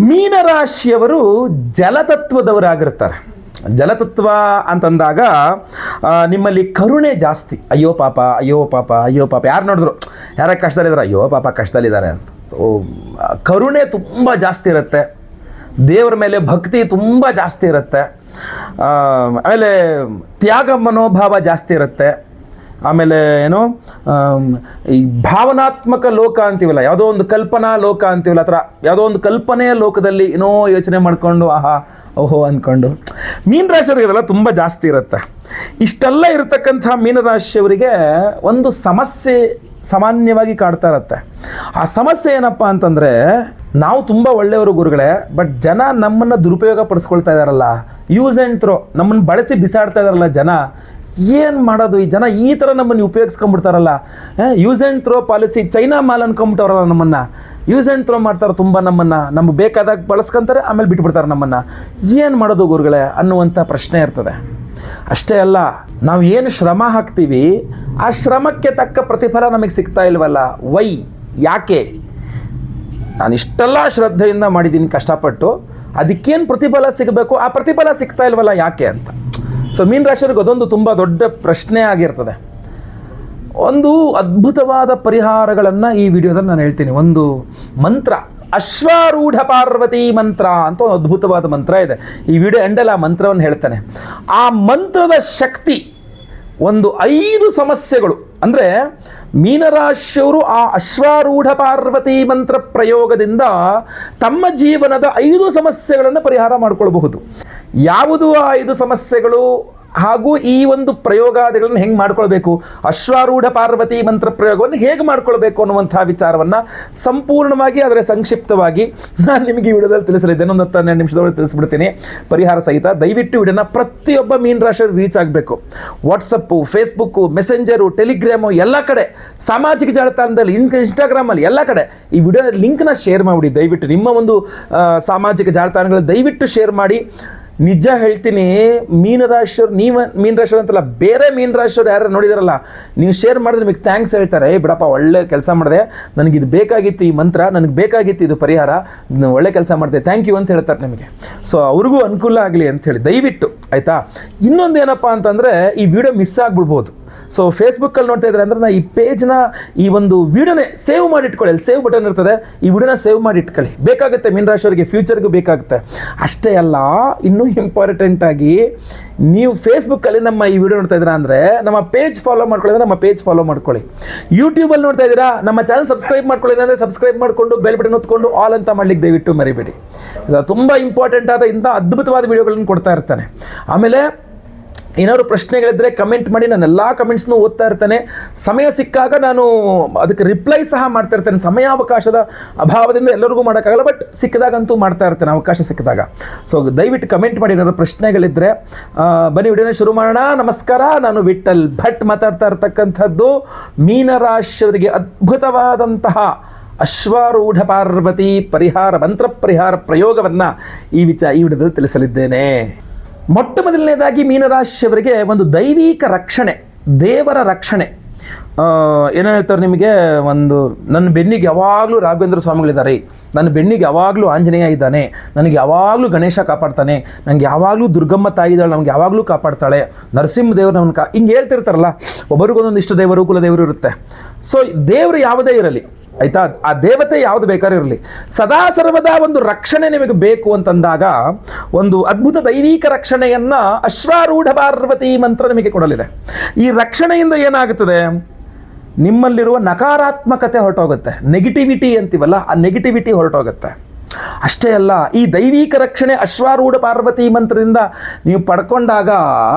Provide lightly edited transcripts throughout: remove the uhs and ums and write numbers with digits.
ಮೀನರಾಶಿಯವರು ಜಲತತ್ವದವರಾಗಿರ್ತಾರೆ. ಜಲತತ್ವ ಅಂತಂದಾಗ ನಿಮ್ಮಲ್ಲಿ ಕರುಣೆ ಜಾಸ್ತಿ. ಅಯ್ಯೋ ಪಾಪ ಅಯ್ಯೋ ಪಾಪ ಅಯ್ಯೋ ಪಾಪ, ಯಾರು ನೋಡಿದ್ರು ಯಾರ ಕಷ್ಟದಲ್ಲಿದ್ದಾರೆ, ಅಯ್ಯೋ ಪಾಪ ಕಷ್ಟದಲ್ಲಿದ್ದಾರೆ ಅಂತ. ಸೊ ಕರುಣೆ ತುಂಬ ಜಾಸ್ತಿ ಇರುತ್ತೆ. ದೇವರ ಮೇಲೆ ಭಕ್ತಿ ತುಂಬ ಜಾಸ್ತಿ ಇರುತ್ತೆ. ಆಮೇಲೆ ತ್ಯಾಗ ಮನೋಭಾವ ಜಾಸ್ತಿ ಇರುತ್ತೆ. ಆಮೇಲೆ ಏನು ಈ ಭಾವನಾತ್ಮಕ ಲೋಕ ಅಂತೀವಲ್ಲ, ಯಾವುದೋ ಒಂದು ಕಲ್ಪನಾ ಲೋಕ ಅಂತೀವಲ್ಲ, ಆ ಥರ ಯಾವುದೋ ಒಂದು ಕಲ್ಪನೆಯ ಲೋಕದಲ್ಲಿ ಏನೋ ಯೋಚನೆ ಮಾಡಿಕೊಂಡು ಆಹಾ ಓಹೋ ಅಂದ್ಕೊಂಡು ಮೀನರಾಶಿಯವರಿಗೆ ಇದೆಲ್ಲ ತುಂಬ ಜಾಸ್ತಿ ಇರುತ್ತೆ. ಇಷ್ಟೆಲ್ಲ ಇರತಕ್ಕಂಥ ಮೀನರಾಶಿಯವರಿಗೆ ಒಂದು ಸಮಸ್ಯೆ ಸಾಮಾನ್ಯವಾಗಿ ಕಾಡ್ತಾ ಇರುತ್ತೆ. ಆ ಸಮಸ್ಯೆ ಏನಪ್ಪ ಅಂತಂದರೆ, ನಾವು ತುಂಬ ಒಳ್ಳೆಯವರು ಗುರುಗಳೇ, ಬಟ್ ಜನ ನಮ್ಮನ್ನು ದುರುಪಯೋಗ ಪಡಿಸ್ಕೊಳ್ತಾ ಇದ್ದಾರಲ್ಲ, ಯೂಸ್ ಆ್ಯಂಡ್ ಥ್ರೋ, ನಮ್ಮನ್ನು ಬಳಸಿ ಬಿಸಾಡ್ತಾ ಇದ್ದಾರಲ್ಲ ಜನ. ಏನು ಮಾಡೋದು, ಈ ಜನ ಈ ಥರ ನಮ್ಮನ್ನು ಉಪಯೋಗಿಸ್ಕೊಂಡ್ಬಿಡ್ತಾರಲ್ಲ, use and throw policy, China ಮಾಲ್ ಅನ್ಕೊಂಬಿಟ್ಟವ್ರಲ್ಲ ನಮ್ಮನ್ನು, ಯೂಸ್ ಆ್ಯಂಡ್ ಥ್ರೋ ಮಾಡ್ತಾರೆ ತುಂಬ ನಮ್ಮನ್ನು, ನಮ್ಗೆ ಬೇಕಾದಾಗ ಬಳಸ್ಕೊಂತಾರೆ ಆಮೇಲೆ ಬಿಟ್ಬಿಡ್ತಾರೆ ನಮ್ಮನ್ನು. ಏನು ಮಾಡೋದು ಗುರುಗಳೇ ಅನ್ನುವಂಥ ಪ್ರಶ್ನೆ ಇರ್ತದೆ. ಅಷ್ಟೇ ಅಲ್ಲ, ನಾವು ಏನು ಶ್ರಮ ಹಾಕ್ತೀವಿ ಆ ಶ್ರಮಕ್ಕೆ ತಕ್ಕ ಪ್ರತಿಫಲ ನಮಗೆ ಸಿಗ್ತಾ ಇಲ್ವಲ್ಲ, ವೈ, ಯಾಕೆ? ನಾನು ಇಷ್ಟೆಲ್ಲ ಶ್ರದ್ಧೆಯಿಂದ ಮಾಡಿದ್ದೀನಿ ಕಷ್ಟಪಟ್ಟು, ಅದಕ್ಕೇನು ಪ್ರತಿಫಲ ಸಿಗಬೇಕು, ಆ ಪ್ರತಿಫಲ ಸಿಗ್ತಾ ಇಲ್ವಲ್ಲ ಯಾಕೆ ಅಂತ. ಸೊ ಮೀನರಾಶಿಯವರಿಗೆ ಅದೊಂದು ತುಂಬ ದೊಡ್ಡ ಪ್ರಶ್ನೆ ಆಗಿರ್ತದೆ. ಒಂದು ಅದ್ಭುತವಾದ ಪರಿಹಾರಗಳನ್ನು ಈ ವಿಡಿಯೋದಲ್ಲಿ ನಾನು ಹೇಳ್ತೀನಿ. ಒಂದು ಮಂತ್ರ, ಅಶ್ವಾರೂಢ ಪಾರ್ವತಿ ಮಂತ್ರ ಅಂತ ಒಂದು ಅದ್ಭುತವಾದ ಮಂತ್ರ ಇದೆ. ಈ ವಿಡಿಯೋ ಎಂಡಲ್ಲಿ ಆ ಮಂತ್ರವನ್ನು ಹೇಳ್ತಾನೆ. ಆ ಮಂತ್ರದ ಶಕ್ತಿ ಒಂದು 5 ಸಮಸ್ಯೆಗಳು, ಅಂದರೆ ಮೀನರಾಶಿಯವರು ಆ ಅಶ್ವಾರೂಢ ಪಾರ್ವತಿ ಮಂತ್ರ ಪ್ರಯೋಗದಿಂದ ತಮ್ಮ ಜೀವನದ 5 ಸಮಸ್ಯೆಗಳನ್ನು ಪರಿಹಾರ ಮಾಡಿಕೊಳ್ಬಹುದು. ಯಾವುದು ಆ 5 ಸಮಸ್ಯೆಗಳು ಹಾಗೂ ಈ ಒಂದು ಪ್ರಯೋಗಾದಿಗಳನ್ನು ಹೆಂಗೆ ಮಾಡ್ಕೊಳ್ಬೇಕು, ಅಶ್ವಾರೂಢ ಪಾರ್ವತಿ ಮಂತ್ರ ಪ್ರಯೋಗವನ್ನು ಹೇಗೆ ಮಾಡ್ಕೊಳ್ಬೇಕು ಅನ್ನುವಂಥ ವಿಚಾರವನ್ನು ಸಂಪೂರ್ಣವಾಗಿ, ಆದರೆ ಸಂಕ್ಷಿಪ್ತವಾಗಿ ನಾನು ನಿಮಗೆ ಈ ವಿಡಿಯೋದಲ್ಲಿ ತಿಳಿಸಲಿದ್ದೇನೆ. ಒಂದು 10-12 ನಿಮಿಷದೊಳಗೆ ತಿಳಿಸ್ಬಿಡ್ತೀನಿ ಪರಿಹಾರ ಸಹಿತ. ದಯವಿಟ್ಟು ವಿಡಿಯೋನ ಪ್ರತಿಯೊಬ್ಬ ಮೀನರಾಶಿಯವರು ರೀಚ್ ಆಗಬೇಕು. ವಾಟ್ಸಪ್ಪು, ಫೇಸ್ಬುಕ್ಕು, ಮೆಸೆಂಜರು, ಟೆಲಿಗ್ರಾಮು, ಎಲ್ಲ ಕಡೆ ಸಾಮಾಜಿಕ ಜಾಲತಾಣದಲ್ಲಿ, ಇನ್ಸ್ಟಾಗ್ರಾಮಲ್ಲಿ ಎಲ್ಲ ಕಡೆ ಈ ವಿಡಿಯೋ ಲಿಂಕ್ನ ಶೇರ್ ಮಾಡಿಬಿಡಿ. ದಯವಿಟ್ಟು ನಿಮ್ಮ ಒಂದು ಸಾಮಾಜಿಕ ಜಾಲತಾಣಗಳಲ್ಲಿ ದಯವಿಟ್ಟು ಶೇರ್ ಮಾಡಿ. ನಿಜ ಹೇಳ್ತೀನಿ, ಮೀನರಾಶಿಯವ್ರು, ನೀವು ಮೀನರಾಶಿಯವ್ರು ಅಂತಲ್ಲ, ಬೇರೆ ಮೀನರಾಶಿಯವ್ರು ಯಾರು ನೋಡಿದಾರಲ್ಲ, ನೀವು ಶೇರ್ ಮಾಡಿದ್ರೆ ನಿಮಗೆ ಥ್ಯಾಂಕ್ಸ್ ಹೇಳ್ತಾರೆ. ಬಿಡಪ್ಪ ಒಳ್ಳೆ ಕೆಲಸ ಮಾಡಿದೆ, ನನಗಿದು ಬೇಕಾಗಿತ್ತು, ಈ ಮಂತ್ರ ನನಗೆ ಬೇಕಾಗಿತ್ತು, ಇದು ಪರಿಹಾರ, ಒಳ್ಳೆ ಕೆಲಸ ಮಾಡಿದೆ, ಥ್ಯಾಂಕ್ ಯು ಅಂತ ಹೇಳ್ತಾರೆ ನಿಮಗೆ. ಸೊ ಅವ್ರಿಗೂ ಅನುಕೂಲ ಆಗಲಿ ಅಂಥೇಳಿ ದಯವಿಟ್ಟು, ಆಯಿತಾ. ಇನ್ನೊಂದು ಏನಪ್ಪ ಅಂತಂದರೆ, ಈ ವಿಡಿಯೋ ಮಿಸ್ ಆಗಿಬಿಡ್ಬೋದು. ಸೊ ಫೇಸ್ಬುಕ್ಕಲ್ಲಿ ನೋಡ್ತಾ ಇದ್ದಾರೆ ಅಂದರೆ, ಈ ಪೇಜ್ನ ಈ ಒಂದು ವಿಡಿಯೋನೇ ಸೇವ್ ಮಾಡಿ ಇಟ್ಕೊಳ್ಳಿ. ಅಲ್ಲಿ ಸೇವ್ ಬಟನ್ ಇರ್ತದೆ, ಈ ವಿಡಿಯೋನ ಸೇವ್ ಮಾಡಿ ಇಟ್ಕೊಳ್ಳಿ. ಬೇಕಾಗುತ್ತೆ ಮೀನರಾಶಿಯವರಿಗೆ, ಫ್ಯೂಚರ್ಗೂ ಬೇಕಾಗುತ್ತೆ. ಅಷ್ಟೇ ಅಲ್ಲ, ಇನ್ನೂ ಇಂಪಾರ್ಟೆಂಟಾಗಿ ನೀವು ಫೇಸ್ಬುಕ್ಕಲ್ಲಿ ನಮ್ಮ ಈ ವಿಡಿಯೋ ನೋಡ್ತಾ ಇದ್ದೀರಾ ಅಂದರೆ ನಮ್ಮ ಪೇಜ್ ಫಾಲೋ ಮಾಡ್ಕೊಳ್ಳಿ, ನಮ್ಮ ಪೇಜ್ ಫಾಲೋ ಮಾಡ್ಕೊಳ್ಳಿ. ಯೂಟ್ಯೂಬಲ್ಲಿ ನೋಡ್ತಾ ಇದ್ದೀರಾ, ನಮ್ಮ ಚಾನಲ್ ಸಬ್ಸ್ಕ್ರೈಬ್ ಮಾಡ್ಕೊಳ್ಳಿ ಅಂದರೆ ಸಬ್ಸ್ಕ್ರೈಬ್ ಮಾಡಿಕೊಂಡು ಬೆಲ್ ಬಟನ್ ಹೊತ್ಕೊಂಡು ಆಲ್ ಅಂತ ಮಾಡ್ಲಿಕ್ಕೆ ದಯವಿಟ್ಟು ಮರಿಬೇಡಿ. ಇದು ತುಂಬ ಇಂಪಾರ್ಟೆಂಟ್ ಆದ ಇಂಥ ಅದ್ಭುತವಾದ ವಿಡಿಯೋಗಳನ್ನು ಕೊಡ್ತಾ ಇರ್ತಾನೆ. ಆಮೇಲೆ ಏನಾದ್ರು ಪ್ರಶ್ನೆಗಳಿದ್ದರೆ ಕಮೆಂಟ್ ಮಾಡಿ, ನಾನು ಎಲ್ಲ ಕಮೆಂಟ್ಸ್ನೂ ಓದ್ತಾ ಇರ್ತೇನೆ. ಸಮಯ ಸಿಕ್ಕಾಗ ನಾನು ಅದಕ್ಕೆ ರಿಪ್ಲೈ ಸಹ ಮಾಡ್ತಾ ಇರ್ತೇನೆ. ಸಮಯಾವಕಾಶದ ಅಭಾವದಿಂದ ಎಲ್ಲರಿಗೂ ಮಾಡೋಕ್ಕಾಗಲ್ಲ, ಬಟ್ ಸಿಕ್ಕಿದಾಗಂತೂ ಮಾಡ್ತಾ ಇರ್ತೇನೆ, ಅವಕಾಶ ಸಿಕ್ಕಿದಾಗ. ಸೊ ದಯವಿಟ್ಟು ಕಮೆಂಟ್ ಮಾಡಿ ಏನಾದ್ರು ಪ್ರಶ್ನೆಗಳಿದ್ದರೆ. ಬನ್ನಿ ವಿಡಿಯೋನ ಶುರು ಮಾಡೋಣ. ನಮಸ್ಕಾರ, ನಾನು ವಿಠಲ್ ಭಟ್ ಮಾತಾಡ್ತಾ ಇರ್ತಕ್ಕಂಥದ್ದು. ಮೀನರಾಶಿಯವರಿಗೆ ಅದ್ಭುತವಾದಂತಹ ಅಶ್ವಾರೂಢ ಪಾರ್ವತಿ ಪರಿಹಾರ ಮಂತ್ರ ಪರಿಹಾರ ಪ್ರಯೋಗವನ್ನು ಈ ವಿಡಿಯೋದಲ್ಲಿ ತಿಳಿಸಲಿದ್ದೇನೆ. ಮೊಟ್ಟ ಮೊದಲನೇದಾಗಿ ಮೀನರಾಶಿಯವರಿಗೆ ಒಂದು ದೈವಿಕ ರಕ್ಷಣೆ, ದೇವರ ರಕ್ಷಣೆ. ಏನೋ ಹೇಳ್ತಾರೆ ನಿಮಗೆ, ಒಂದು ನನ್ನ ಬೆನ್ನಿಗೆ ಯಾವಾಗಲೂ ರಾಘವೇಂದ್ರ ಸ್ವಾಮಿಗಳಿದ್ದಾರೆ, ನನ್ನ ಬೆನ್ನಿಗೆ ಯಾವಾಗಲೂ ಆಂಜನೇಯ ಇದ್ದಾನೆ, ನನಗೆ ಯಾವಾಗಲೂ ಗಣೇಶ ಕಾಪಾಡ್ತಾನೆ, ನನಗೆ ಯಾವಾಗಲೂ ದುರ್ಗಮ್ಮ ತಾಯಿ ಇದ್ದಾಳೆ, ನಮಗೆ ಯಾವಾಗಲೂ ಕಾಪಾಡ್ತಾಳೆ, ನರಸಿಂಹದೇವರು ನಮ್ಮನ್ನು ಹಿಂಗೆ ಹೇಳ್ತಿರ್ತಾರಲ್ಲ. ಒಬ್ಬರಿಗೊಂದೊಂದು ಇಷ್ಟ ದೇವರು, ಕುಲದೇವರು ಇರುತ್ತೆ. ಸೊ ದೇವರು ಯಾವುದೇ ಇರಲಿ, ಆಯಿತಾ, ಆ ದೇವತೆ ಯಾವುದು ಬೇಕಾದ್ರೂ ಇರಲಿ, ಸದಾ ಸರ್ವದಾ ಒಂದು ರಕ್ಷಣೆ ನಿಮಗೆ ಬೇಕು ಅಂತಂದಾಗ ಒಂದು ಅದ್ಭುತ ದೈವಿಕ ರಕ್ಷಣೆಯನ್ನು ಅಶ್ವಾರೂಢ ಪಾರ್ವತಿ ಮಂತ್ರ ನಿಮಗೆ ಕೊಡಲಿದೆ. ಈ ರಕ್ಷಣೆಯಿಂದ ಏನಾಗುತ್ತದೆ, ನಿಮ್ಮಲ್ಲಿರುವ ನಕಾರಾತ್ಮಕತೆ ಹೊರಟೋಗುತ್ತೆ, ನೆಗೆಟಿವಿಟಿ ಅಂತೀವಲ್ಲ, ಆ ನೆಗೆಟಿವಿಟಿ ಹೊರಟೋಗುತ್ತೆ. ಅಷ್ಟೇ ಅಲ್ಲ, ಈ ದೈವಿಕ ರಕ್ಷಣೆ ಅಶ್ವಾರೂಢ ಪಾರ್ವತಿ ಮಂತ್ರದಿಂದ ನೀವು ಪಡ್ಕೊಂಡಾಗ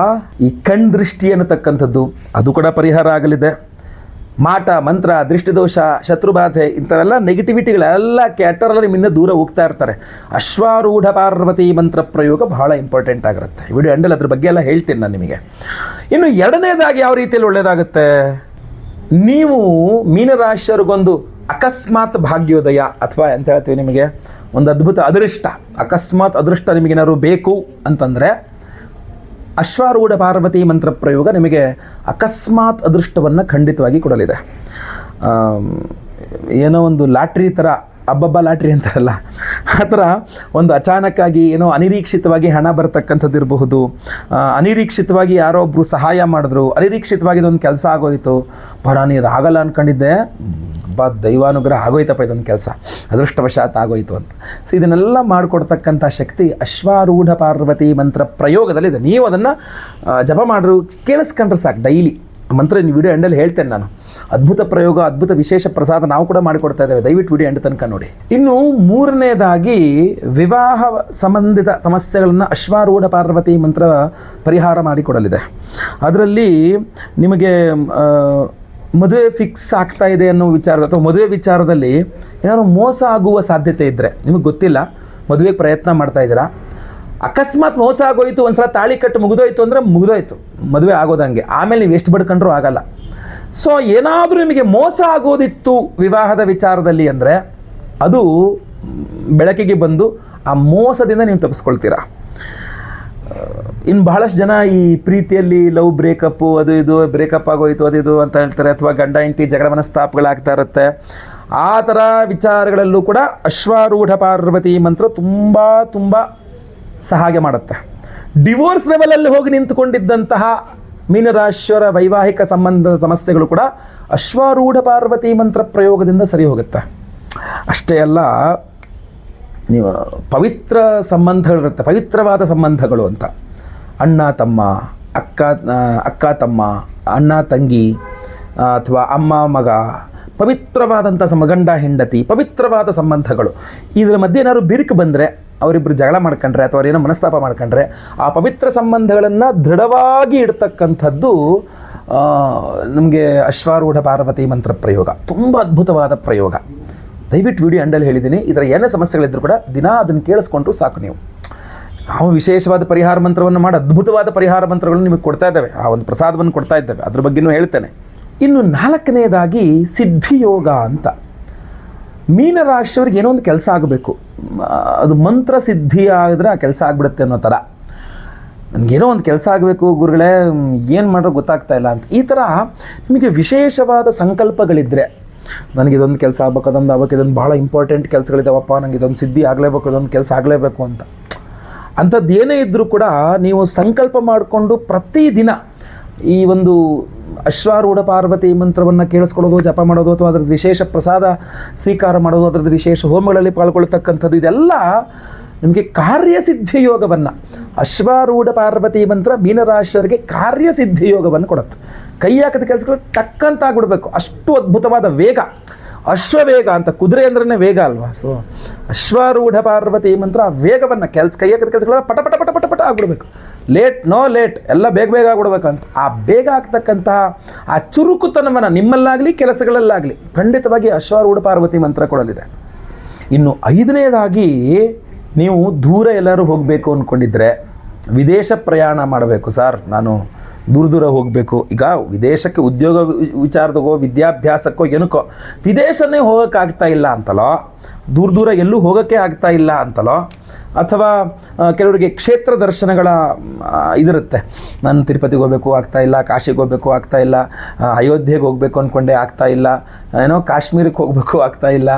ಈ ಕಣ್ದೃಷ್ಟಿ ಅನ್ನತಕ್ಕಂಥದ್ದು ಅದು ಕೂಡ ಪರಿಹಾರ ಆಗಲಿದೆ. ಮಾಟ ಮಂತ್ರ, ದೃಷ್ಟಿದೋಷ, ಶತ್ರುಬಾಧೆ, ಇಂಥವೆಲ್ಲ ನೆಗೆಟಿವಿಟಿಗಳೆಲ್ಲ ಕೆಟ್ಟರೆಲ್ಲ ನಿಮ್ಮಿಂದ ದೂರ ಹೋಗ್ತಾ ಇರ್ತಾರೆ. ಅಶ್ವಾರೂಢ ಪಾರ್ವತಿ ಮಂತ್ರ ಪ್ರಯೋಗ ಬಹಳ ಇಂಪಾರ್ಟೆಂಟ್ ಆಗಿರುತ್ತೆ. ವಿಡಿಯೋ ಎಂಡಲ್ಲಿ ಅದ್ರ ಬಗ್ಗೆ ಎಲ್ಲ ಹೇಳ್ತೀನಿ ನಾನು ನಿಮಗೆ. ಇನ್ನು ಎರಡನೇದಾಗಿ ಯಾವ ರೀತಿಯಲ್ಲಿ ಒಳ್ಳೆಯದಾಗುತ್ತೆ, ನೀವು ಮೀನರಾಶಿಯವ್ರಿಗೊಂದು ಅಕಸ್ಮಾತ್ ಭಾಗ್ಯೋದಯ ಅಥವಾ ಅಂತ ಹೇಳ್ತೀವಿ, ನಿಮಗೆ ಒಂದು ಅದ್ಭುತ ಅದೃಷ್ಟ, ಅಕಸ್ಮಾತ್ ಅದೃಷ್ಟ ನಿಮಗೇನಾದ್ರು ಬೇಕು ಅಂತಂದರೆ ಅಶ್ವಾರೂಢ ಪಾರ್ವತಿ ಮಂತ್ರ ಪ್ರಯೋಗ ನಿಮಗೆ ಅಕಸ್ಮಾತ್ ಅದೃಷ್ಟವನ್ನು ಖಂಡಿತವಾಗಿ ಕೊಡಲಿದೆ. ಏನೋ ಒಂದು ಲಾಟ್ರಿ ಥರ, ಅಬ್ಬಬ್ಬ ಲಾಟ್ರಿ ಅಂತಾರಲ್ಲ, ಆ ಥರ ಒಂದು ಅಚಾನಕ್ಕಾಗಿ ಏನೋ ಅನಿರೀಕ್ಷಿತವಾಗಿ ಹಣ ಬರ್ತಕ್ಕಂಥದ್ದು ಇರಬಹುದು, ಅನಿರೀಕ್ಷಿತವಾಗಿ ಯಾರೋ ಒಬ್ಬರು ಸಹಾಯ ಮಾಡಿದ್ರು, ಅನಿರೀಕ್ಷಿತವಾಗಿ ಇದೊಂದು ಕೆಲಸ ಆಗೋಯಿತು, ನಾನು ಇದು ಆಗಲ್ಲ ಅಂದ್ಕೊಂಡಿದ್ದೆ, ದೈವಾನುಗ್ರಹ ಆಗೋಯ್ತಪ್ಪ ಇದೊಂದು ಕೆಲಸ, ಅದೃಷ್ಟವಶಾತ್ ಆಗೋಯ್ತು ಅಂತ. ಸೊ ಇದನ್ನೆಲ್ಲ ಮಾಡಿಕೊಡ್ತಕ್ಕಂಥ ಶಕ್ತಿ ಅಶ್ವಾರೂಢ ಪಾರ್ವತಿ ಮಂತ್ರ ಪ್ರಯೋಗದಲ್ಲಿದೆ. ನೀವು ಅದನ್ನು ಜಪ ಮಾಡ್ರು, ಕೇಳಿಸ್ಕೊಂಡ್ರೆ ಸಾಕು. ಡೈಲಿ ಮಂತ್ರ ವಿಡಿಯೋ ಎಂಡಲ್ಲಿ ಹೇಳ್ತೇನೆ ನಾನು. ಅದ್ಭುತ ಪ್ರಯೋಗ, ಅದ್ಭುತ ವಿಶೇಷ ಪ್ರಸಾದ ನಾವು ಕೂಡ ಮಾಡಿಕೊಡ್ತಾ ಇದ್ದೇವೆ. ದಯವಿಟ್ಟು ವಿಡಿಯೋ ಎಂಡ್ ತನಕ ನೋಡಿ. ಇನ್ನು ಮೂರನೇದಾಗಿ ವಿವಾಹ ಸಂಬಂಧಿತ ಸಮಸ್ಯೆಗಳನ್ನು ಅಶ್ವಾರೂಢ ಪಾರ್ವತಿ ಮಂತ್ರ ಪರಿಹಾರ ಮಾಡಿಕೊಡಲಿದೆ. ಅದರಲ್ಲಿ ನಿಮಗೆ ಮದುವೆ ಫಿಕ್ಸ್ ಆಗ್ತಾ ಇದೆ ಅನ್ನೋ ವಿಚಾರ ಅಥವಾ ಮದುವೆ ವಿಚಾರದಲ್ಲಿ ಏನಾದ್ರು ಮೋಸ ಆಗುವ ಸಾಧ್ಯತೆ ಇದ್ದರೆ, ನಿಮಗೆ ಗೊತ್ತಿಲ್ಲ, ಮದುವೆಗೆ ಪ್ರಯತ್ನ ಮಾಡ್ತಾ ಇದ್ದೀರಾ, ಅಕಸ್ಮಾತ್ ಮೋಸ ಆಗೋಯ್ತು, ಒಂದ್ಸಲ ತಾಳಿ ಕಟ್ಟು ಮುಗಿದೋಯ್ತು ಅಂದರೆ ಮುಗಿದೋಯ್ತು, ಮದುವೆ ಆಗೋದಂಗೆ, ಆಮೇಲೆ ನೀವು ಎಷ್ಟು ಬಡ್ಕೊಂಡ್ರೂ ಆಗಲ್ಲ. ಸೊ ಏನಾದರೂ ನಿಮಗೆ ಮೋಸ ಆಗೋದಿತ್ತು ವಿವಾಹದ ವಿಚಾರದಲ್ಲಿ ಅಂದರೆ ಅದು ಬೆಳಕಿಗೆ ಬಂದು ಆ ಮೋಸದಿಂದ ನೀವು ತಪ್ಪಿಸ್ಕೊಳ್ತೀರಾ. ಇನ್ನು ಬಹಳಷ್ಟು ಜನ ಈ ಪ್ರೀತಿಯಲ್ಲಿ ಲವ್ ಬ್ರೇಕಪ್ಪು, ಅದು ಇದು ಬ್ರೇಕಪ್ ಆಗೋಯ್ತು ಅದು ಇದು ಅಂತ ಹೇಳ್ತಾರೆ, ಅಥವಾ ಗಂಡ ಹೆಂಡತಿ ಜಗಳ ಮನಸ್ತಾಪಗಳಾಗ್ತಾ ಇರುತ್ತೆ. ಆ ಥರ ವಿಚಾರಗಳಲ್ಲೂ ಕೂಡ ಅಶ್ವಾರೂಢ ಪಾರ್ವತಿ ಮಂತ್ರ ತುಂಬ ತುಂಬ ಸಹಾಯ ಮಾಡುತ್ತೆ. ಡಿವೋರ್ಸ್ ಲೆವೆಲಲ್ಲಿ ಹೋಗಿ ನಿಂತುಕೊಂಡಿದ್ದಂತಹ ಮೀನರಾಶಿಯವರ ವೈವಾಹಿಕ ಸಂಬಂಧದ ಸಮಸ್ಯೆಗಳು ಕೂಡ ಅಶ್ವಾರೂಢ ಪಾರ್ವತಿ ಮಂತ್ರ ಪ್ರಯೋಗದಿಂದ ಸರಿ ಹೋಗುತ್ತೆ. ಅಷ್ಟೇ ಅಲ್ಲ, ನೀವು ಪವಿತ್ರ ಸಂಬಂಧಗಳಿರುತ್ತೆ, ಪವಿತ್ರವಾದ ಸಂಬಂಧಗಳು ಅಂತ, ಅಣ್ಣ ತಮ್ಮ, ಅಕ್ಕ ತಮ್ಮ, ಅಣ್ಣ ತಂಗಿ, ಅಥವಾ ಅಮ್ಮ ಮಗ, ಪವಿತ್ರವಾದಂಥ ಗಂಡ ಹೆಂಡತಿ, ಪವಿತ್ರವಾದ ಸಂಬಂಧಗಳು. ಇದರ ಮಧ್ಯೆ ಏನಾದ್ರು ಬಿರುಕು ಬಂದರೆ, ಅವರಿಬ್ಬರು ಜಗಳ ಮಾಡ್ಕೊಂಡ್ರೆ ಅಥವಾ ಏನೋ ಮನಸ್ತಾಪ ಮಾಡ್ಕೊಂಡ್ರೆ, ಆ ಪವಿತ್ರ ಸಂಬಂಧಗಳನ್ನು ದೃಢವಾಗಿ ಇಡ್ತಕ್ಕಂಥದ್ದು ನಮಗೆ ಅಶ್ವಾರೂಢ ಪಾರ್ವತಿ ಮಂತ್ರ ಪ್ರಯೋಗ. ತುಂಬ ಅದ್ಭುತವಾದ ಪ್ರಯೋಗ. ದಯವಿಟ್ಟು ವಿಡಿಯೋ ಎಂಡಲ್ಲಿ ಹೇಳಿದ್ದೀನಿ. ಇದರ ಏನೇ ಸಮಸ್ಯೆಗಳಿದ್ದರೂ ಕೂಡ ದಿನ ಅದನ್ನು ಕೇಳಿಸ್ಕೊಂಡ್ರು ಸಾಕು. ನೀವು ನಾವು ವಿಶೇಷವಾದ ಪರಿಹಾರ ಮಂತ್ರವನ್ನು ಮಾಡಿ ಅದ್ಭುತವಾದ ಪರಿಹಾರ ಮಂತ್ರಗಳನ್ನು ನಿಮಗೆ ಕೊಡ್ತಾ ಇದ್ದೇವೆ, ಆ ಒಂದು ಪ್ರಸಾದವನ್ನು ಕೊಡ್ತಾ ಇದ್ದೇವೆ, ಅದ್ರ ಬಗ್ಗೆನೂ ಹೇಳ್ತೇನೆ. ಇನ್ನು ನಾಲ್ಕನೇದಾಗಿ ಸಿದ್ಧಿಯೋಗ ಅಂತ. ಮೀನರಾಶಿಯವರಿಗೆ ಏನೋ ಒಂದು ಕೆಲಸ ಆಗಬೇಕು, ಅದು ಮಂತ್ರ ಸಿದ್ಧಿ ಆಗಿದ್ರೆ ಆ ಕೆಲಸ ಆಗಿಬಿಡುತ್ತೆ ಅನ್ನೋ ಥರ. ನನಗೇನೋ ಒಂದು ಕೆಲಸ ಆಗಬೇಕು ಗುರುಗಳೇ, ಏನು ಮಾಡ್ರೆ ಗೊತ್ತಾಗ್ತಾ ಇಲ್ಲ ಅಂತ. ಈ ಥರ ನಿಮಗೆ ವಿಶೇಷವಾದ ಸಂಕಲ್ಪಗಳಿದ್ದರೆ, ನನಗಿದೊಂದು ಕೆಲಸ ಆಗ್ಬೇಕು, ಅದೊಂದು ಆಗ್ಬೇಕು, ಇದೊಂದು ಭಾಳ ಇಂಪಾರ್ಟೆಂಟ್ ಕೆಲಸಗಳಿದ್ದಾವಪ್ಪ, ನನಗೆ ಇದೊಂದು ಸಿದ್ಧಿ ಆಗಲೇಬೇಕು, ಇದೊಂದು ಕೆಲಸ ಆಗಲೇಬೇಕು ಅಂತ, ಅಂಥದ್ದು ಏನೇ ಇದ್ದರೂ ಕೂಡ ನೀವು ಸಂಕಲ್ಪ ಮಾಡಿಕೊಂಡು ಪ್ರತಿದಿನ ಈ ಒಂದು ಅಶ್ವಾರೂಢ ಪಾರ್ವತಿ ಮಂತ್ರವನ್ನು ಕೇಳಿಸ್ಕೊಳ್ಳೋದು, ಜಪ ಮಾಡೋದು, ಅಥವಾ ಅದರದ್ದು ವಿಶೇಷ ಪ್ರಸಾದ ಸ್ವೀಕಾರ ಮಾಡೋದು, ಅದರದ್ದು ವಿಶೇಷ ಹೋಮಗಳಲ್ಲಿ ಪಾಲ್ಗೊಳ್ತಕ್ಕಂಥದ್ದು, ಇದೆಲ್ಲ ನಿಮಗೆ ಕಾರ್ಯಸಿದ್ಧಿ ಯೋಗವನ್ನು, ಅಶ್ವಾರೂಢ ಪಾರ್ವತಿ ಮಂತ್ರ ಮೀನರಾಶಿಯವರಿಗೆ ಕಾರ್ಯಸಿದ್ಧಿ ಯೋಗವನ್ನು ಕೊಡುತ್ತೆ. ಕೈ ಹಾಕಿದ ಕೆಲಸಗಳು ಟಕ್ಕಂತ ಆಗ್ಬಿಡ್ಬೇಕು, ಅಷ್ಟು ಅದ್ಭುತವಾದ ವೇಗ. ಅಶ್ವವೇಗ ಅಂತ, ಕುದುರೆ ಅಂದ್ರೆ ವೇಗ ಅಲ್ವಾ. ಸೊ ಅಶ್ವಾರೂಢ ಪಾರ್ವತಿ ಮಂತ್ರ ಆ ವೇಗವನ್ನು ಕೈ ಹಾಕಿದ ಕೆಲಸಗಳೆಲ್ಲ ಪಟ ಪಟ ಪಟ ಪಟ ಪಟ ಆಗ್ಬಿಡ್ಬೇಕು. ನೋ ಲೇಟ್, ಎಲ್ಲ ಬೇಗ ಬೇಗ ಆಗ್ಬಿಡ್ಬೇಕಂತ. ಆ ಬೇಗ ಆಗ್ತಕ್ಕಂತಹ ಆ ಚುರುಕುತನವನ್ನು ನಿಮ್ಮಲ್ಲಾಗಲಿ ಕೆಲಸಗಳಲ್ಲಾಗಲಿ ಖಂಡಿತವಾಗಿ ಅಶ್ವಾರೂಢ ಪಾರ್ವತಿ ಮಂತ್ರ ಕೊಡಲಿದೆ. ಇನ್ನು ಐದನೇದಾಗಿ, ನೀವು ದೂರ ಎಲ್ಲರೂ ಹೋಗಬೇಕು ಅಂದ್ಕೊಂಡಿದ್ರೆ, ವಿದೇಶ ಪ್ರಯಾಣ ಮಾಡಬೇಕು ಸರ್, ನಾನು ದೂರ ಹೋಗಬೇಕು, ಈಗ ವಿದೇಶಕ್ಕೆ ಉದ್ಯೋಗ ವಿಚಾರದಾಗೋ ವಿದ್ಯಾಭ್ಯಾಸಕ್ಕೋ ಏನಕ್ಕೋ ವಿದೇಶನೇ ಹೋಗೋಕ್ಕಾಗ್ತಾ ಇಲ್ಲ ಅಂತಲೋ, ದೂರ ಎಲ್ಲೂ ಹೋಗೋಕ್ಕೆ ಆಗ್ತಾ ಇಲ್ಲ ಅಂತಲೋ, ಅಥವಾ ಕೆಲವರಿಗೆ ಕ್ಷೇತ್ರ ದರ್ಶನಗಳ ಇದಿರುತ್ತೆ, ನಾನು ತಿರುಪತಿಗೆ ಹೋಗಬೇಕು ಆಗ್ತಾ ಇಲ್ಲ, ಕಾಶಿಗೆ ಹೋಗಬೇಕು ಆಗ್ತಾ ಇಲ್ಲ, ಅಯೋಧ್ಯೆಗೆ ಹೋಗಬೇಕು ಅಂದ್ಕೊಂಡೆ ಆಗ್ತಾ ಇಲ್ಲ, ಏನೋ ಕಾಶ್ಮೀರಕ್ಕೆ ಹೋಗಬೇಕು ಆಗ್ತಾ ಇಲ್ಲ,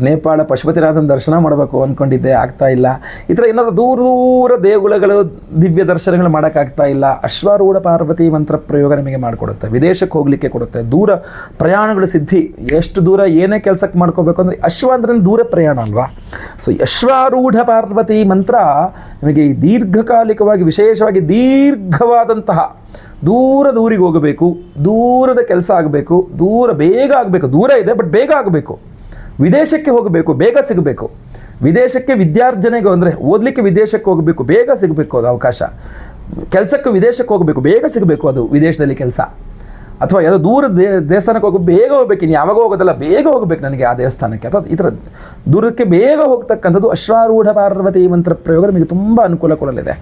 ನೇಪಾಳ ಪಶುಪತಿನಾಥನ ದರ್ಶನ ಮಾಡಬೇಕು ಅಂದ್ಕೊಂಡಿದ್ದೆ ಆಗ್ತಾ ಇಲ್ಲ, ಈ ಥರ ಏನಾದರೂ ದೂರ ದೇಗುಲಗಳು ದಿವ್ಯ ದರ್ಶನಗಳು ಮಾಡೋಕ್ಕಾಗ್ತಾ ಇಲ್ಲ. ಅಶ್ವಾರೂಢ ಪಾರ್ವತಿ ಮಂತ್ರ ಪ್ರಯೋಗ ನಿಮಗೆ ಮಾಡಿಕೊಡುತ್ತೆ, ವಿದೇಶಕ್ಕೆ ಹೋಗಲಿಕ್ಕೆ ಕೊಡುತ್ತೆ, ದೂರ ಪ್ರಯಾಣಗಳು ಸಿದ್ಧಿ. ಎಷ್ಟು ದೂರ ಏನೇ ಕೆಲಸಕ್ಕೆ ಮಾಡ್ಕೋಬೇಕು ಅಂದರೆ, ಅಶ್ವ ಅಂದ್ರೆ ದೂರ ಪ್ರಯಾಣ ಅಲ್ವಾ. ಸೊ ಅಶ್ವಾರೂಢ ಪಾರ್ವತಿ ಮಂತ್ರ ನಿಮಗೆ ದೀರ್ಘಕಾಲಿಕವಾಗಿ, ವಿಶೇಷವಾಗಿ ದೀರ್ಘವಾದಂತಹ ದೂರಿಗೆ ಹೋಗಬೇಕು, ದೂರದ ಕೆಲಸ ಆಗಬೇಕು, ಬೇಗ ಆಗಬೇಕು, ದೂರ ಇದೆ ಬಟ್ ಬೇಗ ಆಗಬೇಕು, ವಿದೇಶಕ್ಕೆ ಹೋಗಬೇಕು, ಬೇಗ ಸಿಗಬೇಕು, ವಿದೇಶಕ್ಕೆ ವಿದ್ಯಾರ್ಜನೆಗೆ ಅಂದರೆ ಓದಲಿಕ್ಕೆ ವಿದೇಶಕ್ಕೆ ಹೋಗಬೇಕು, ಬೇಗ ಸಿಗಬೇಕು ಅದು ಅವಕಾಶ, ಕೆಲಸಕ್ಕೆ ವಿದೇಶಕ್ಕೆ ಹೋಗಬೇಕು, ಬೇಗ ಸಿಗಬೇಕು ಅದು ವಿದೇಶದಲ್ಲಿ ಕೆಲಸ, ಅಥವಾ ಯಾವುದೋ ದೂರ ದೇವಸ್ಥಾನಕ್ಕೆ ಹೋಗಿ ಬೇಗ ಹೋಗ್ಬೇಕು, ಇನ್ನು ಯಾವಾಗ ಹೋಗೋದಲ್ಲ, ಬೇಗ ಹೋಗಬೇಕು ನನಗೆ ಆ ದೇವಸ್ಥಾನಕ್ಕೆ, ಅಥವಾ ಈ ಥರ ದೂರಕ್ಕೆ ಬೇಗ ಹೋಗ್ತಕ್ಕಂಥದ್ದು ಅಶ್ವಾರೂಢ ಪಾರ್ವತಿ ಮಂತ್ರ ಪ್ರಯೋಗ ನಿಮಗೆ ತುಂಬ ಅನುಕೂಲ ಕೊಡಲಿದೆ.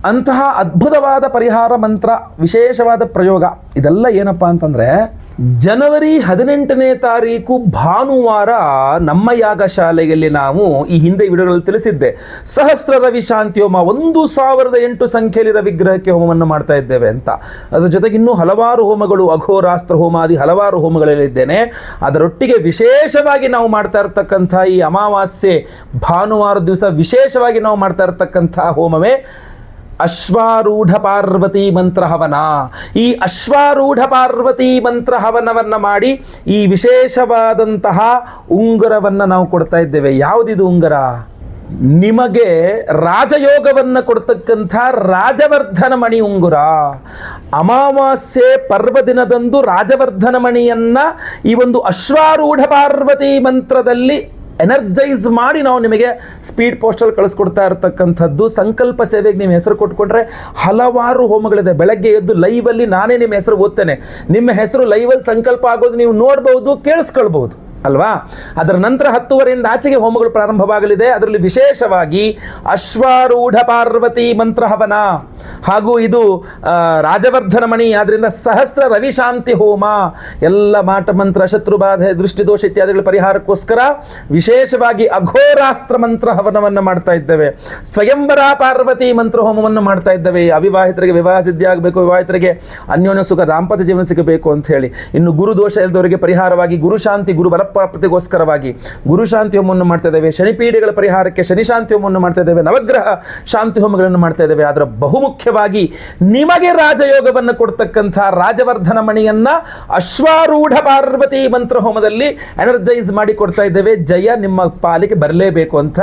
ಅಂತಹ ಅದ್ಭುತವಾದ ಪರಿಹಾರ ಮಂತ್ರ, ವಿಶೇಷವಾದ ಪ್ರಯೋಗ, ಇದೆಲ್ಲ ಏನಪ್ಪ ಅಂತಂದರೆ ಜನವರಿ 18ನೇ ತಾರೀಕು ಭಾನುವಾರ ನಮ್ಮ ಯಾಗಶಾಲೆಯಲ್ಲಿ ನಾವು ಈ ಹಿಂದೆ ವಿಡಿಯೋಗಳಲ್ಲಿ ತಿಳಿಸಿದ್ದೆ, ಸಹಸ್ರ ರವಿ ಶಾಂತಿ ಹೋಮ 1008 ಸಂಖ್ಯೆಯಲ್ಲಿರೋ ವಿಗ್ರಹಕ್ಕೆ ಹೋಮವನ್ನು ಮಾಡ್ತಾ ಇದ್ದೇವೆ ಅಂತ. ಅದರ ಜೊತೆಗೆ ಇನ್ನೂ ಹಲವಾರು ಹೋಮಗಳು, ಅಘೋರಾಸ್ತ್ರ ಹೋಮಾದಿ ಹಲವಾರು ಹೋಮಗಳಲ್ಲಿದ್ದೇನೆ. ಅದರೊಟ್ಟಿಗೆ ವಿಶೇಷವಾಗಿ ನಾವು ಮಾಡ್ತಾ ಇರತಕ್ಕಂಥ ಈ ಅಮಾವಾಸ್ಯೆ ಭಾನುವಾರ ದಿವಸ ವಿಶೇಷವಾಗಿ ನಾವು ಮಾಡ್ತಾ ಇರತಕ್ಕಂಥ ಹೋಮವೇ ಅಶ್ವಾರೂಢ ಪಾರ್ವತಿ ಮಂತ್ರ ಹವನ. ಈ ಅಶ್ವಾರೂಢ ಪಾರ್ವತಿ ಮಂತ್ರ ಹವನವನ್ನು ಮಾಡಿ ಈ ವಿಶೇಷವಾದಂತಹ ಉಂಗುರವನ್ನು ನಾವು ಕೊಡ್ತಾ ಇದ್ದೇವೆ. ಯಾವುದಿದು ಉಂಗುರ? ನಿಮಗೆ ರಾಜಯೋಗವನ್ನು ಕೊಡ್ತಕ್ಕಂಥ ರಾಜವರ್ಧನ ಮಣಿ ಉಂಗುರ. ಅಮಾವಾಸ್ಯೆ ಪರ್ವದಿನದಂದು ರಾಜವರ್ಧನ ಮಣಿಯನ್ನ ಈ ಒಂದು ಅಶ್ವಾರೂಢ ಪಾರ್ವತಿ ಮಂತ್ರದಲ್ಲಿ ಎನರ್ಜೈಸ್ ಮಾಡಿ ನಾವು ನಿಮಗೆ ಸ್ಪೀಡ್ ಪೋಸ್ಟಲ್ಲಿ ಕಳಿಸ್ಕೊಡ್ತಾ ಇರತಕ್ಕಂಥದ್ದು. ಸಂಕಲ್ಪ ಸೇವೆಗೆ ನಿಮ್ಮ ಹೆಸರು ಕೊಟ್ಕೊಂಡ್ರೆ ಹಲವಾರು ಹೋಮಗಳಿದೆ. ಬೆಳಗ್ಗೆ ಎದ್ದು ಲೈವಲ್ಲಿ ನಾನೇ ನಿಮ್ಮ ಹೆಸರು ಓದ್ತೇನೆ. ನಿಮ್ಮ ಹೆಸರು ಲೈವಲ್ಲಿ ಸಂಕಲ್ಪ ಆಗೋದು ನೀವು ನೋಡ್ಬೋದು, ಕೇಳಿಸ್ಕೊಳ್ಬಹುದು ಅಲ್ವಾ. ಅದರ ನಂತರ 10:30ಯಿಂದ ಆಚೆಗೆ ಹೋಮಗಳು ಪ್ರಾರಂಭವಾಗಲಿದೆ. ಅದರಲ್ಲಿ ವಿಶೇಷವಾಗಿ ಅಶ್ವಾರೂಢ ಪಾರ್ವತಿ ಮಂತ್ರ ಹವನ ಹಾಗೂ ಇದು ರಾಜವರ್ಧನ ಮಣಿ, ಆದ್ರಿಂದ ಸಹಸ್ರ ರವಿಶಾಂತಿ ಹೋಮ, ಎಲ್ಲ ಮಾಟ ಮಂತ್ರ, ಶತ್ರುಬಾಧೆ, ದೃಷ್ಟಿದೋಷ ಇತ್ಯಾದಿಗಳ ಪರಿಹಾರಕ್ಕೋಸ್ಕರ ವಿಶೇಷವಾಗಿ ಅಘೋರಾಸ್ತ್ರ ಮಂತ್ರ ಹವನವನ್ನು ಮಾಡ್ತಾ ಇದ್ದೇವೆ. ಸ್ವಯಂವರ ಪಾರ್ವತಿ ಮಂತ್ರ ಹೋಮವನ್ನು ಮಾಡ್ತಾ ಇದ್ದೇವೆ. ಅವಿವಾಹಿತರಿಗೆ ವಿವಾಹ ಸಿದ್ಧಿ ಆಗಬೇಕು, ವಿವಾಹಿತರಿಗೆ ಅನ್ಯೋನ್ಯ ಸುಖ ದಾಂಪತ್ಯ ಜೀವನ ಸಿಗಬೇಕು ಅಂತ ಹೇಳಿ. ಇನ್ನು ಗುರುದೋಷ ಇಲ್ಲದವರಿಗೆ ಪರಿಹಾರವಾಗಿ ಗುರುಶಾಂತಿ, ಗುರು ಬಲಪ್ರಾಪ್ತಿಗೋಸ್ಕರವಾಗಿ ಗುರುಶಾಂತಿ ಹೋಮವನ್ನು ಮಾಡ್ತಾ ಇದ್ದೇವೆ. ಶನಿಪೀಡೆಗಳ ಪರಿಹಾರಕ್ಕೆ ಶನಿಶಾಂತಿ ಹೋಮವನ್ನು ಮಾಡ್ತಾ ಇದ್ದೇವೆ. ನವಗ್ರಹ ಶಾಂತಿ ಹೋಮಗಳನ್ನು ಮಾಡ್ತಾ ಇದ್ದೇವೆ. ಅದರ ಬಹುಮುಖ್ಯವಾಗಿ ನಿಮಗೆ ರಾಜಯೋಗವನ್ನು ಕೊಡ್ತಕ್ಕಂಥ ರಾಜವರ್ಧನ ಮಣಿಯನ್ನ ಅಶ್ವಾರೂಢ ಪಾರ್ವತಿ ಮಂತ್ರ ಹೋಮದಲ್ಲಿ ಎನರ್ಜೈಸ್ ಮಾಡಿ ಕೊಡ್ತಾ ಇದ್ದೇವೆ. ಜಯ ನಿಮ್ಮ ಪಾಲಿಗೆ ಬರಲೇಬೇಕು ಅಂತ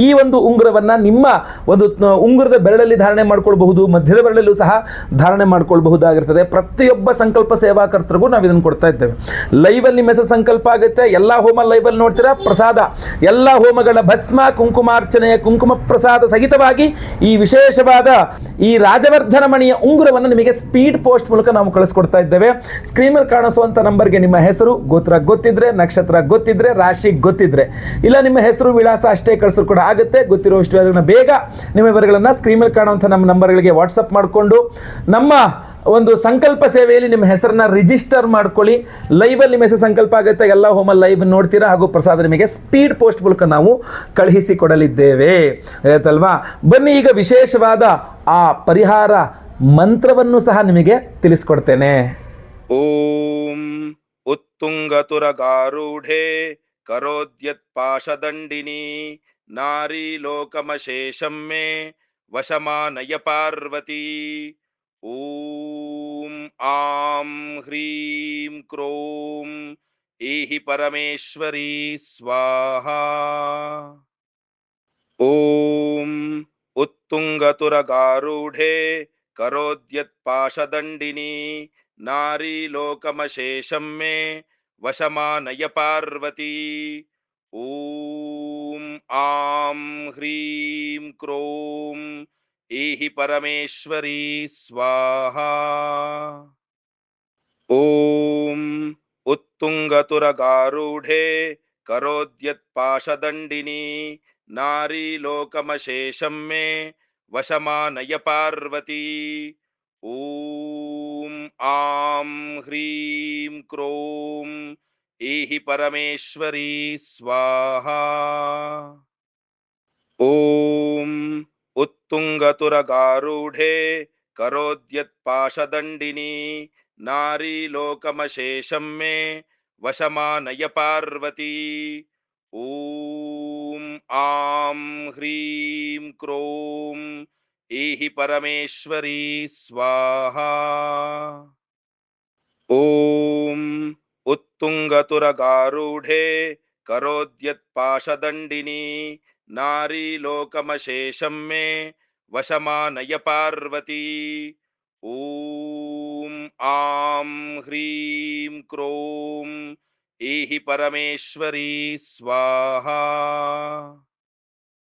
ಈ ಒಂದು ಉಂಗುರವನ್ನ ನಿಮ್ಮ ಒಂದು ಉಂಗುರದ ಬೆರಳಲ್ಲಿ ಧಾರಣೆ ಮಾಡ್ಕೊಳ್ಬಹುದು, ಮಧ್ಯದ ಬೆರಳಲ್ಲೂ ಸಹ ಧಾರಣೆ ಮಾಡ್ಕೊಳ್ಬಹುದಾಗಿರ್ತದೆ. ಪ್ರತಿಯೊಬ್ಬ ಸಂಕಲ್ಪ ಸೇವಾಕರ್ತರಿಗೂ ನಾವು ಇದನ್ನು ಕೊಡ್ತಾ ಇದ್ದೇವೆ. ಲೈವಲ್ಲಿ ನಿಮ್ಮ ಹೆಸರು ಸಂಕಲ್ಪ ಆಗುತ್ತೆ. ಎಲ್ಲ ಹೋಮ ಲೈವಲ್ಲಿ ನೋಡ್ತೀರಾ. ಪ್ರಸಾದ, ಎಲ್ಲ ಹೋಮಗಳ ಭಸ್ಮ, ಕುಂಕುಮಾರ್ಚನೆಯ ಕುಂಕುಮ ಪ್ರಸಾದ ಸಹಿತವಾಗಿ ಈ ವಿಶೇಷವಾದ ಈ ರಾಜವರ್ಧನ ಮಣಿಯ ಉಂಗುರವನ್ನು ನಿಮಗೆ ಸ್ಪೀಡ್ ಪೋಸ್ಟ್ ಮೂಲಕ ನಾವು ಕಳಿಸ್ಕೊಡ್ತಾ ಇದ್ದೇವೆ. ಸ್ಕ್ರೀನ್ ಮೇಲೆ ಕಾಣಿಸುವಂತ ನಂಬರ್ಗೆ ನಿಮ್ಮ ಹೆಸರು, ಗೋತ್ರ ಗೊತ್ತಿದ್ರೆ, ನಕ್ಷತ್ರ ಗೊತ್ತಿದ್ರೆ, ರಾಶಿ ಗೊತ್ತಿದ್ರೆ, ಇಲ್ಲ ನಿಮ್ಮ ಹೆಸರು ವಿಳಾಸ ಅಷ್ಟೇ ಕಳಿಸಲು ಕೂಡ ಆಗುತ್ತೆ. ಗೊತ್ತಿರುವಷ್ಟು ಬೇಗ ನಿಮ್ಮ ವಿವರಗಳನ್ನು ಸ್ಕ್ರೀನ್ ಮೇಲೆ ಕಾಣುವಂಥ ನಮ್ಮ ನಂಬರ್ಗಳಿಗೆ ವಾಟ್ಸಪ್ ಮಾಡಿಕೊಂಡು ನಮ್ಮ ಒಂದು ಸಂಕಲ್ಪ ಸೇವೆಯಲ್ಲಿ ನಿಮ್ಮ ಹೆಸರನ್ನ ರಿಜಿಸ್ಟರ್ ಮಾಡ್ಕೊಳ್ಳಿ. ಲೈವಲ್ಲಿ ನಿಮ್ಮ ಹೆಸರು ಸಂಕಲ್ಪ ಆಗುತ್ತೆ. ಎಲ್ಲ ಹೋಮ ಲೈವ್ ನೋಡ್ತೀರಾ ಹಾಗೂ ಪ್ರಸಾದ ನಿಮಗೆ ಸ್ಪೀಡ್ ಪೋಸ್ಟ್ ಮೂಲಕ ನಾವು ಕಳುಹಿಸಿ ಕೊಡಲಿದ್ದೇವೆ ಆಯ್ತಲ್ವಾ. ಬನ್ನಿ ಈಗ ವಿಶೇಷವಾದ ಆ ಪರಿಹಾರ ಮಂತ್ರವನ್ನು ಸಹ ನಿಮಗೆ ತಿಳಿಸ್ಕೊಡ್ತೇನೆ. ಓಂ ಉತ್ತುಂಗತುರಗಾರೂಢೆ ಕರೋದ್ಯತ್ ಪಾಶದಂಡಿನಿ ನಾರಿ ಲೋಕಮಶೇಷಂ ಮೇ ವಶಮಾನಯ ಪಾರ್ವತಿ. ಓಂ ಆಂ ಹ್ರೀಂ ಕ್ರೋಂ ಏಹಿ ಪರಮೇಶ್ವರಿ ಸ್ವಾಹಾ. ಓಂ ಉತ್ತುಂಗತುರಗಾರೂಢೆ ಕರೋದ್ಯತ್ ಪಾಶದಂಡಿನಿ ನಾರಿ ಲೋಕಮಶೇಷಂ ಮೇ ವಶಮಾನಯ ಪಾರ್ವತಿ. ಓಂ ಆಂ ಹ್ರೀಂ ಕ್ರೋಂ ಏಹಿ ಪರಮೇಶ್ವರಿ ಸ್ವಾಹಾ. ಓಂ ಉತ್ತುಂಗತುರಗಾರೂಢೆ ಕರೋದ್ಯತ್ ಪಾಶದಂಡಿನಿ ನಾರಿ ಲೋಕಮಶೇಷಂ ಮೇ ವಶಮಾನಯ ಪಾರ್ವತಿ. ಓಂ ಆಂ ಹ್ರೀಂ ಕ್ರೋಂ ಏಹಿ ಪರಮೇಶ್ವರಿ ಸ್ವಾಹಾ. ಓಂ ಉತ್ತುಂಗತುರಗಾರೂಢೆ ಕರೋದ್ಯತ್ ಪಾಶದಂಡಿನಿ ನಾರಿ ಲೋಕಮಶೇಷಂ ಮೇ ವಶಮಾನಯ ಪಾರ್ವತಿ. ಓಂ ಆಂ ಹ್ರೀಂ ಕ್ರೋಂ ಏಹಿ ಪರಮೇಶ್ವರಿ ಸ್ವಾಹಾ. ಓಂ ಉತ್ತುಂಗತುರಗಾರೂಢೆ ಕರೋದ್ಯತ್ ಪಾಶದಂಡಿನಿ ನಾರಿ ಲೋಕಮಶೇಷಂ ಮೇ ವಶಮಾನಯ ಪಾರ್ವತಿ. ಓಂ ಆಂ ಹ್ರೀಂ ಕ್ರೋಂ ಏಹಿ ಪರಮೇಶ್ವರಿ ಸ್ವಾಹಾ.